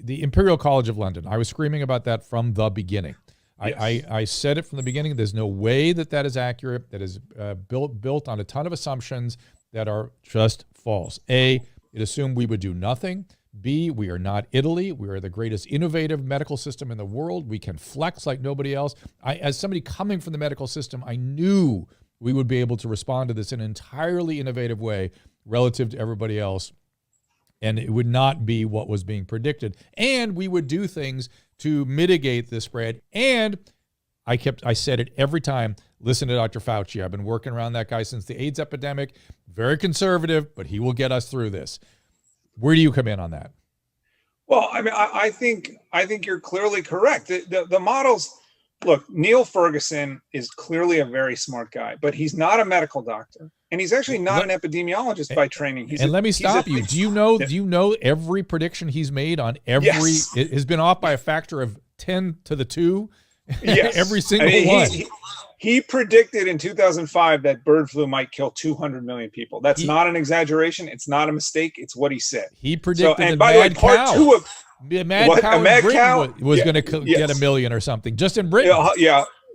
the Imperial College of London. I was screaming about that from the beginning. Yes. I said it from the beginning. There's no way that is accurate. That is built on a ton of assumptions that are just false. A, it assumed we would do nothing. B, we are not Italy. We are the greatest innovative medical system in the world. We can flex like nobody else. As somebody coming from the medical system, I knew we would be able to respond to this in an entirely innovative way relative to everybody else. And it would not be what was being predicted. And we would do things to mitigate the spread. And I said it every time, listen to Dr. Fauci. I've been working around that guy since the AIDS epidemic. Very conservative, but he will get us through this. Where do you come in on that? Well, I mean, I think you're clearly correct. The models, look, Neil Ferguson is clearly a very smart guy, but he's not a medical doctor. And he's actually not an epidemiologist by training. Let me stop you. Do you know every prediction he's made on every, Yes. it has been off by a factor of 10 to the 2? Yes. Every single one. He predicted in 2005 that bird flu might kill 200 million people. That's not an exaggeration. It's not a mistake. It's what he said. He predicted and by the way, part two of a mad cow was going to get 1 million or something just in Britain.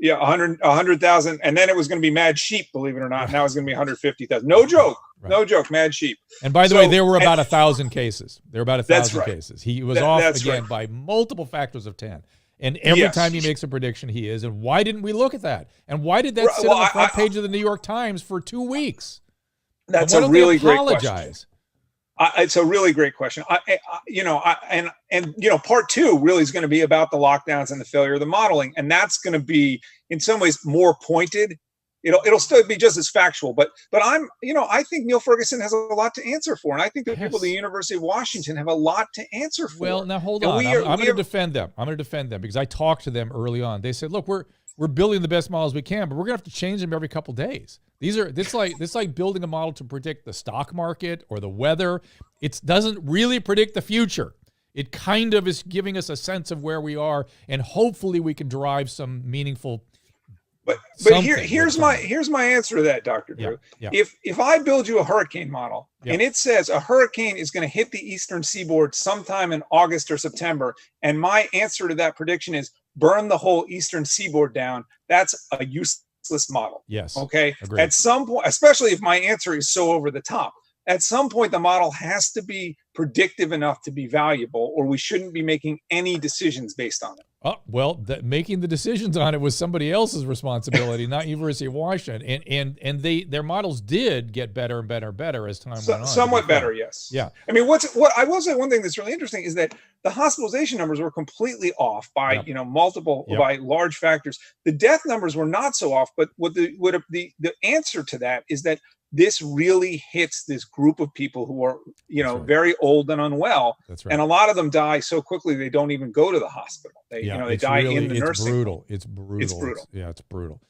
Yeah, 100,000, and then it was going to be mad sheep. Believe it or not, now it's going to be 150,000. No joke, Right. No joke, mad sheep. And by the way, there were about 1,000 cases. There were about 1,000 cases. He was off again by multiple factors of 10. And every time he makes a prediction, he is. And why didn't we look at that? And why did that sit on the front page of the New York Times for 2 weeks? That's a really great question. It's a really great question. Part two really is going to be about the lockdowns and the failure of the modeling, and that's going to be in some ways more pointed. It'll still be just as factual, but I think Neil Ferguson has a lot to answer for, and I think the people at the University of Washington have a lot to answer for. Well, now hold on. I'm going to defend them. I'm going to defend them because I talked to them early on. They said, "Look, we're building the best models we can, but we're going to have to change them every couple of days. This like building a model to predict the stock market or the weather. It doesn't really predict the future. It kind of is giving us a sense of where we are, and hopefully we can derive some meaningful." But here's my answer to that, Dr. Drew. Yeah. If I build you a hurricane model and it says a hurricane is going to hit the eastern seaboard sometime in August or September, and my answer to that prediction is burn the whole eastern seaboard down, that's a useless model. Yes. Okay. Agreed. At some point, especially if my answer is so over the top, at some point the model has to be predictive enough to be valuable, or we shouldn't be making any decisions based on it. Oh, well, making the decisions on it was somebody else's responsibility, not University of Washington. And their models did get better and better and better as time went on. Somewhat better, yes. Yeah. I mean, what I will say, one thing that's really interesting is that the hospitalization numbers were completely off by by large factors. The death numbers were not so off, but the answer to that is that this really hits this group of people who are, very old and unwell. That's right. And a lot of them die so quickly they don't even go to the hospital. They die in the nursing home. It's brutal. It's brutal. Yeah, it's brutal.